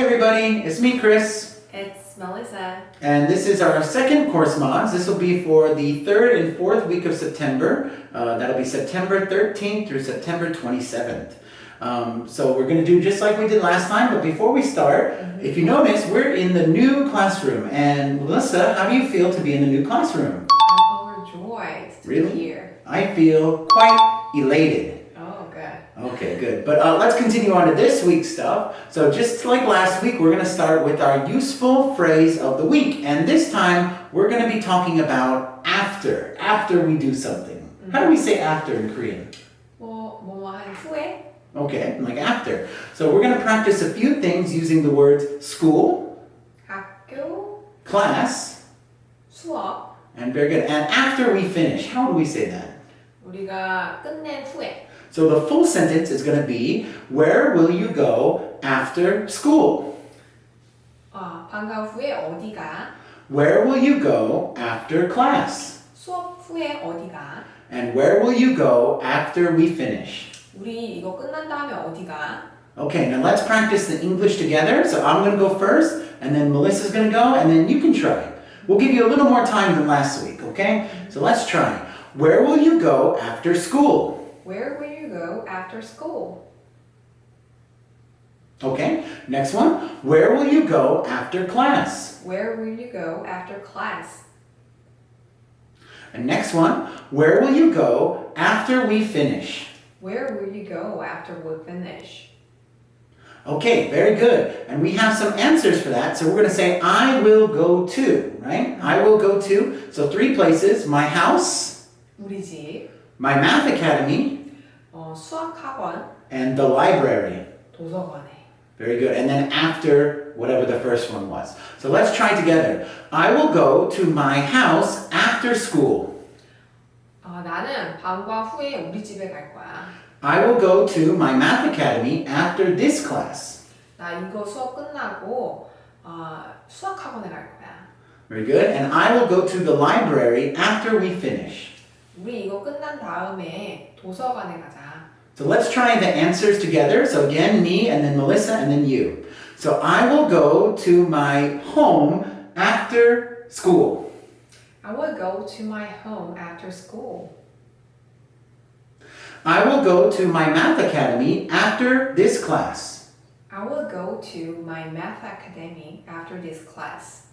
Hey everybody, it's me, Chris. It's Melissa. And this is our second course mods. This will be for the 3rd and 4th week of September. That'll be September 13th through September 27th. So we're going to do just like we did last time, but before we start, if you notice, we're in the new classroom. And Melissa, how do you feel to be in the new classroom? I'm overjoyed to be here. I feel quite elated. Oh, good. Okay, good. But let's continue on to this week's stuff. So just like last week, we're going to start with our useful phrase of the week. And this time, we're going to be talking about after we do something. How do we say after in Korean? 뭐한 후에? Okay, like after. So we're going to practice a few things using the words school, 학교, class, 수업. and very good. And after we finish, how do we say that? 우리가 끝낸 후에. So the full sentence is going to be, where will you go after school? 방과 후에 어디가? Where will you go after class? 수업 후에 어디가? And where will you go after we finish? 우리 이거 끝난 다음에 어디가? Okay, now let's practice the English together. So I'm going to go first, and then Melissa's going to go, and then you can try. We'll give you a little more time than last week, okay? So let's try. Where will you go after school? Where will you go after school? Okay, next one. Where will you go after class? Where will you go after class? And next one. Where will you go after we finish? Where will you go after we finish? Okay, very good. And we have some answers for that. So we're going to say, I will go to, right? I will go to. So 3 places. My house, 우리 집, my math academy, 수학학원, and the library. 도서관에. Very good. And then after whatever the first one was. So let's try together. I will go to my house after school. 나는 방과 후에 우리 집에 갈 거야. I will go to my math academy after this class. 나 이거 수업 끝나고 수학학원에 갈 거야. Very good. And I will go to the library after we finish. 우리 이거 끝난 다음에 도서관에 가자. So let's try the answers together. So again, me and then Melissa and then you. So I will go to my home after school. I will go to my home after school. I will go to my math academy after this class. I will go to my math academy after this class.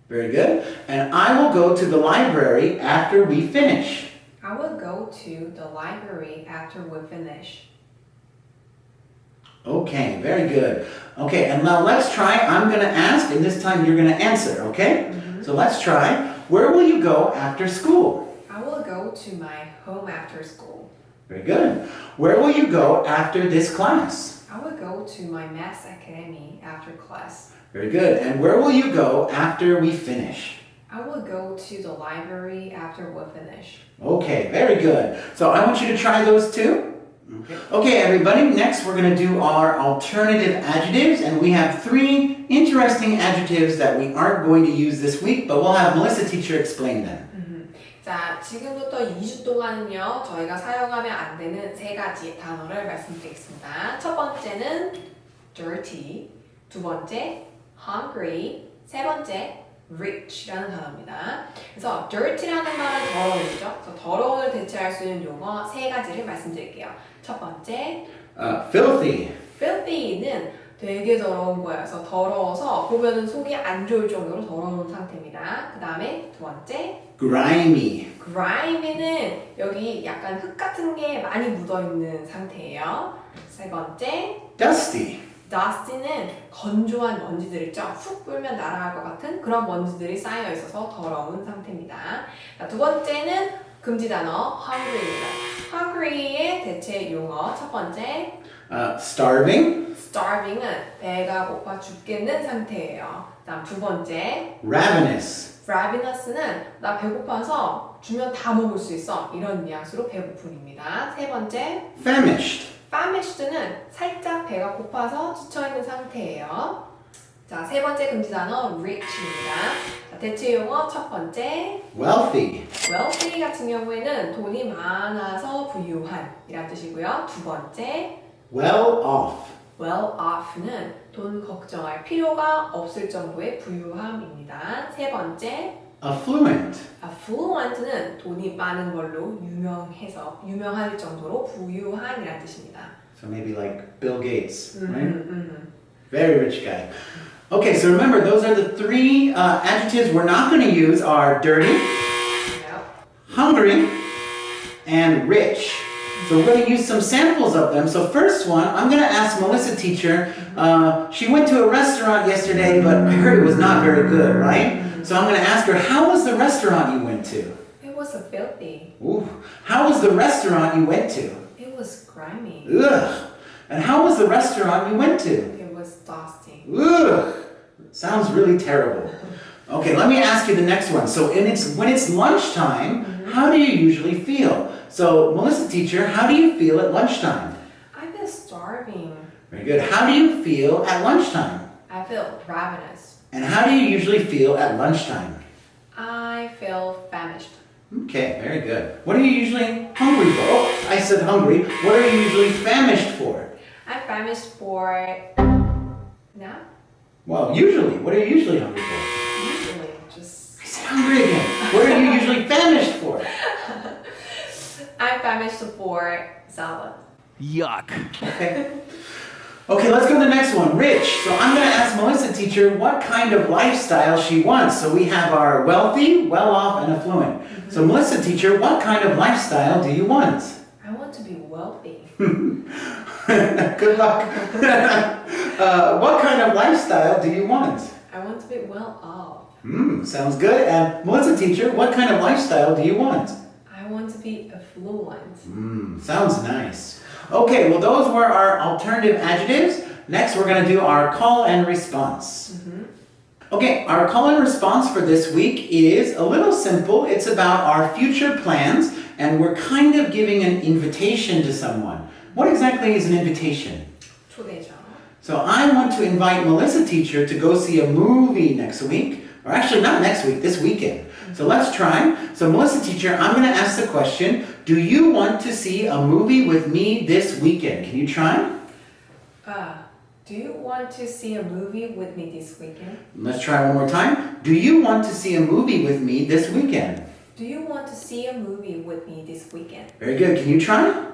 Very good. And I will go to the library after we finish. I will go to the library after we finish. Okay, very good. Okay, and now let's try. I'm going to ask, and this time you're going to answer, okay? So let's try. Where will you go after school? I will go to my home after school. Very good. Where will you go after this class? I will go to my math academy after class. Very good. And where will you go after we finish? I will go to the library after we finish. Okay, very good. So I want you to try those too. Okay, everybody, next we're going to do our alternative adjectives, and we have 3 interesting adjectives that we aren't going to use this week, but we'll have Melissa teacher explain them. 자, 지금부터 2주 동안은요, 저희가 사용하면 안 되는 3가지 단어를 말씀드리겠습니다. 첫 번째는 dirty, 두 번째 hungry, 세 번째 rich라는 단어입니다. 그래서 dirty라는 말은 더러움이죠. 그래서 더러움을 대체할 수 있는 용어 3가지를 말씀드릴게요. 첫 번째 Filthy. filthy는 되게 더러운 거예요. 그래서 더러워서 보면은 속이 안 좋을 정도로 더러운 상태입니다. 그 다음에 두 번째 Grimy. Grimy는 여기 약간 흙 같은 게 많이 묻어있는 상태예요. 세 번째 Dusty. Dusty는 건조한 먼지들 있죠? 훅 불면 날아갈 것 같은 그런 먼지들이 쌓여 있어서 더러운 상태입니다. 자, 두 번째는 금지 단어 hungry입니다. hungry의 대체 용어 첫 번째 Starving. starving은 배가 고파 죽겠는 상태예요. 다음 두 번째 Ravenous. Ravenous는 나 배고파서 주면 다 먹을 수 있어. 이런 뉘앙스로 배고픔입니다. 세 번째 Famished. Famished는 살짝 배가 고파서 지쳐있는 상태예요. 자, 세 번째 금지 단어 rich입니다. 자, 대체 용어 첫 번째 Wealthy. wealthy 같은 경우에는 돈이 많아서 부유한 이란 뜻이고요. 두 번째 Well off. well off는 돈 걱정할 필요가 없을 정도의 부유함입니다. 세 번째, Affluent. affluent는 돈이 많은 걸로 유명할 정도로 부유한이라는 뜻입니다. So maybe like Bill Gates, right? Very rich guy. Okay, so remember, those are the three adjectives we're not going to use are dirty, hungry, and rich. So we're going to use some samples of them. So first one, I'm going to ask Melissa teacher. She went to a restaurant yesterday, but I heard it was not very good, right? So I'm going to ask her, how was the restaurant you went to? It was filthy. Ooh. How was the restaurant you went to? It was grimy. Ugh. And how was the restaurant you went to? It was dusty. Ugh. Sounds really terrible. Okay, let me ask you the next one. So when it's lunchtime, how do you usually feel? So Melissa teacher, how do you feel at lunchtime? I feel starving. Very good. How do you feel at lunchtime? I feel ravenous. And how do you usually feel at lunchtime? I feel famished. Okay, very good. What are you usually hungry for? Oh, I said hungry. What are you usually famished for? I'm famished for nap. Well, usually. What are you usually hungry for? Usually, just. I said hungry again. What are you usually famished for? I'm famished for salad. Yuck. Okay. Okay, let's go to the next one. Rich. So I'm going to ask Melissa teacher what kind of lifestyle she wants. So we have our wealthy, well-off, and affluent. So Melissa teacher, what kind of lifestyle do you want? I want to be wealthy. Good luck. What kind of lifestyle do you want? I want to be well off. Sounds good. And Melissa teacher, what kind of lifestyle do you want? I want to be affluent. Sounds nice. Okay, well those were our alternative adjectives. Next we're going to do our call and response. Okay, our call and response for this week is a little simple. It's about our future plans and we're kind of giving an invitation to someone. What exactly is an invitation? 초대죠. So I want to invite Melissa teacher to go see a movie next week. Or actually not next week, this weekend. So let's try. So Melissa teacher, I'm going to ask the question, do you want to see a movie with me this weekend? Can you try? Do you want to see a movie with me this weekend? Let's try one more time. Do you want to see a movie with me this weekend? Do you want to see a movie with me this weekend? Very good. Can you try?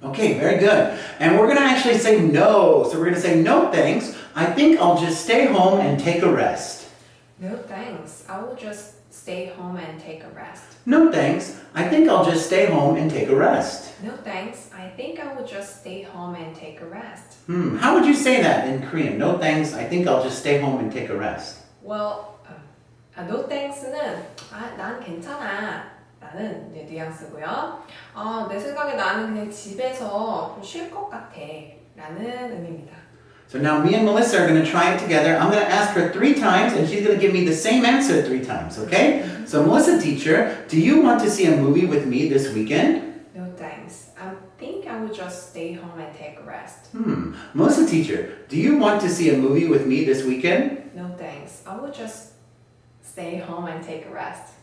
Okay, very good. And we're going to actually say no. So we're going to say no thanks. I think I'll just stay home and take a rest. No thanks. I will just stay home and take a rest. No thanks. I think I'll just stay home and take a rest. No thanks. I think I will just stay home and take a rest. How would you say that in Korean? No thanks. I think I'll just stay home and take a rest. Well, no thanks는 난 괜찮아. 라는 뉘앙스고요. 내 생각에 나는 그냥 집에서 좀 쉴 것 같아. 라는 의미입니다. So now me and Melissa are going to try it together. I'm going to ask her 3 times and she's going to give me the same answer 3 times, okay? So Melissa teacher, do you want to see a movie with me this weekend? No thanks. I think I will just stay home and take a rest. Melissa teacher, do you want to see a movie with me this weekend? No thanks. I will just stay home and take a rest.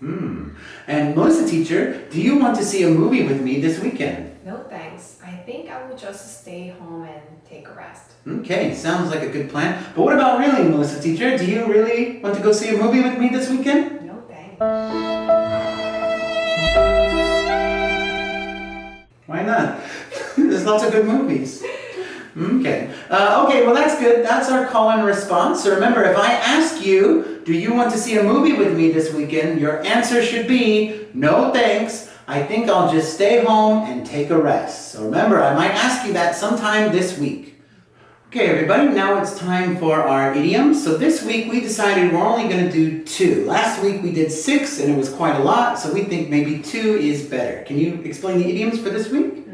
And Melissa teacher, do you want to see a movie with me this weekend? No thanks. I think I will just stay home and take a rest. Okay, sounds like a good plan. But what about really, Melissa teacher? Do you really want to go see a movie with me this weekend? No thanks. Why not? There's lots of good movies. Okay. Okay, well that's good. That's our call and response. So remember, if I ask you, do you want to see a movie with me this weekend? Your answer should be, no thanks. I think I'll just stay home and take a rest. So remember, I might ask you that sometime this week. Okay, everybody, now it's time for our idioms. So this week we decided we're only going to do 2. Last week we did 6 and it was quite a lot, so we think maybe 2 is better. Can you explain the idioms for this week?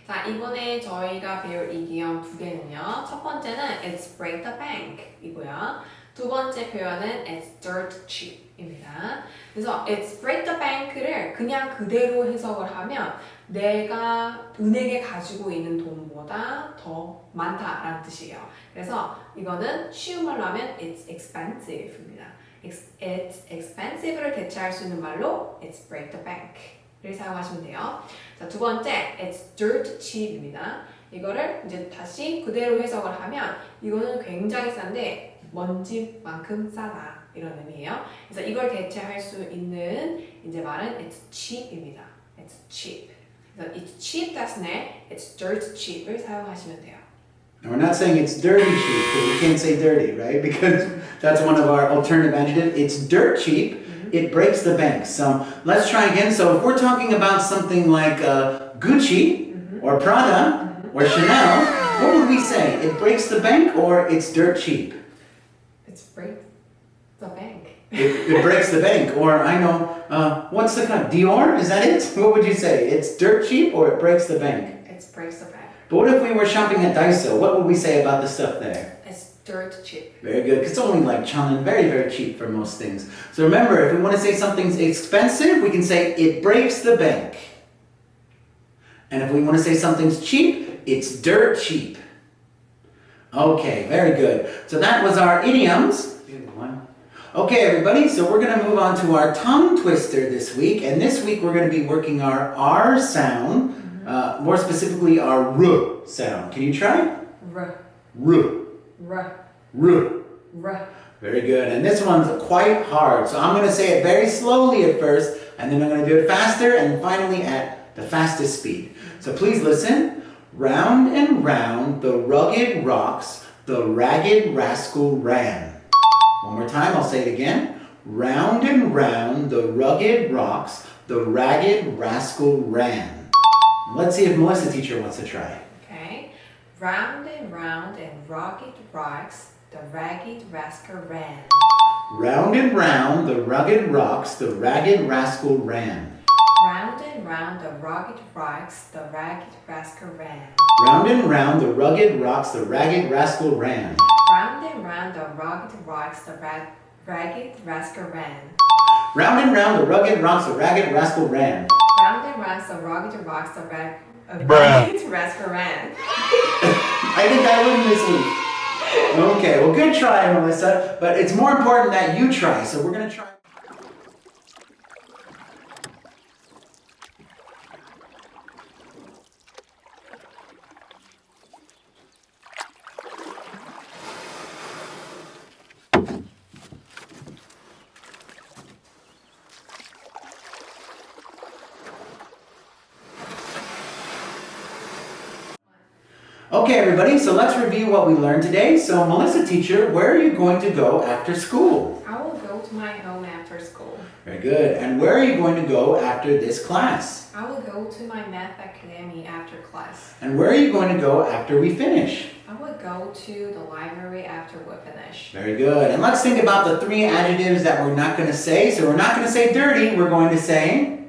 자, 이번에 저희가 배울 이디엄 2개는요. 첫 번째는 it's break the bank 이고요. 두 번째 표현은 it's dirt cheap 입니다. 그래서 it's break the bank를 그냥 그대로 해석을 하면 내가 은행에 가지고 있는 돈보다 더 많다라는 뜻이에요. 그래서 이거는 쉬운 말로 하면 it's expensive입니다. It's expensive를 대체할 수 있는 말로 it's break the bank를 사용하시면 돼요. 자, 두 번째 it's dirt cheap입니다. 이거를 이제 다시 그대로 해석을 하면 이거는 굉장히 싼데 먼지만큼 싸다 이런 의미예요. 그래서 이걸 대체할 수 있는 이제 말은 it's cheap입니다. It's cheap. 그래서 it's cheap 대신에 it's dirt cheap을 사용하시면 돼요. And we're not saying it's dirty cheap because we can't say dirty, right? Because that's one of our alternative adjectives. It's dirt cheap. It breaks the bank. So let's try again. So if we're talking about something like Gucci or Prada or Chanel, what would we say? It breaks the bank or it's dirt cheap? It's break the bank. It breaks the bank. Or I know, what's the kind? Dior? Is that it? What would you say? It's dirt cheap or it breaks the bank? It breaks the bank. But what if we were shopping at Daiso? What would we say about the stuff there? It's dirt cheap. Very good, because it's only like Chanan, very, very cheap for most things. So remember, if we want to say something's expensive, we can say it breaks the bank. And if we want to say something's cheap, it's dirt cheap. Okay, very good. So that was our idioms. Okay, everybody, so we're going to move on to our tongue twister this week. And this week we're going to be working our R sound, more specifically our R sound. Can you try? R. R. R. R. R. Very good. And this one's quite hard. So I'm going to say it very slowly at first, and then I'm going to do it faster, and finally at the fastest speed. So please listen. Round and round the rugged rocks the ragged rascal ran. One more time, I'll say it again. Round and round the rugged rocks the ragged rascal ran. Let's see if Melissa teacher wants to try. Okay. Round and rugged rocks the ragged rascal ran. Round and round the rugged rocks the ragged rascal ran. Round and round the rugged rocks the ragged rascal ran. Round and round the rugged rocks the ragged rascal ran. Round and round the rugged rocks the ragged rascal ran. Round and round the rugged rocks the ragged rascal ran. Round and round the rugged rocks the ragged rascal ran. I think I win this week. Okay, well good try, Melissa, but it's more important that you try, so we're going to try. Okay, everybody, so let's review what we learned today. So, Melissa teacher, where are you going to go after school? I will go to my home after school. Very good. And where are you going to go after this class? I will go to my math academy after class. And where are you going to go after we finish? I will go to the library after we finish. Very good. And let's think about the three adjectives that we're not going to say. So, we're not going to say dirty, we're going to say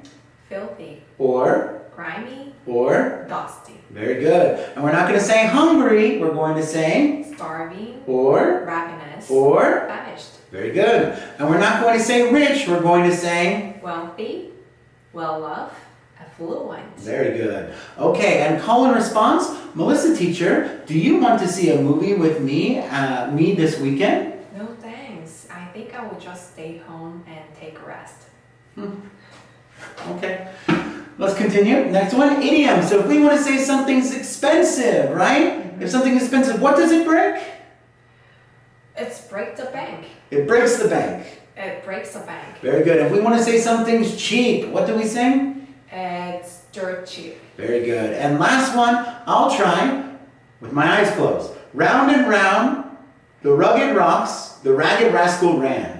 Filthy. or Grimy. or Dusty. very good. And we're not going to say hungry, we're going to say Starving. or Ravenous. or Famished. very good. And we're not going to say rich, we're going to say Wealthy. Well-loved. Affluent. very good. Okay, and call and response. Melissa teacher, do you want to see a movie with me this weekend? No thanks. I think I will just stay home and take a rest. Okay. Let's continue. Next one, idiom. So if we want to say something's expensive, right? If something is expensive, what does it break? It's break the bank. It breaks the bank. It breaks the bank. Very good. If we want to say something's cheap, what do we say? It's dirt cheap. Very good. And last one, I'll try with my eyes closed. Round and round, the rugged rocks, the ragged rascal ran.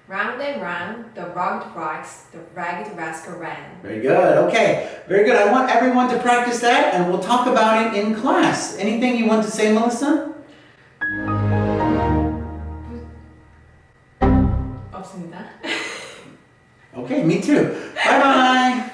Round and round, the rugged rocks, the ragged rascal ran. Very good. Okay. Very good. I want everyone to practice that, and we'll talk about it in class. Anything you want to say, Melissa? 없습니다. Okay, me too. Bye-bye.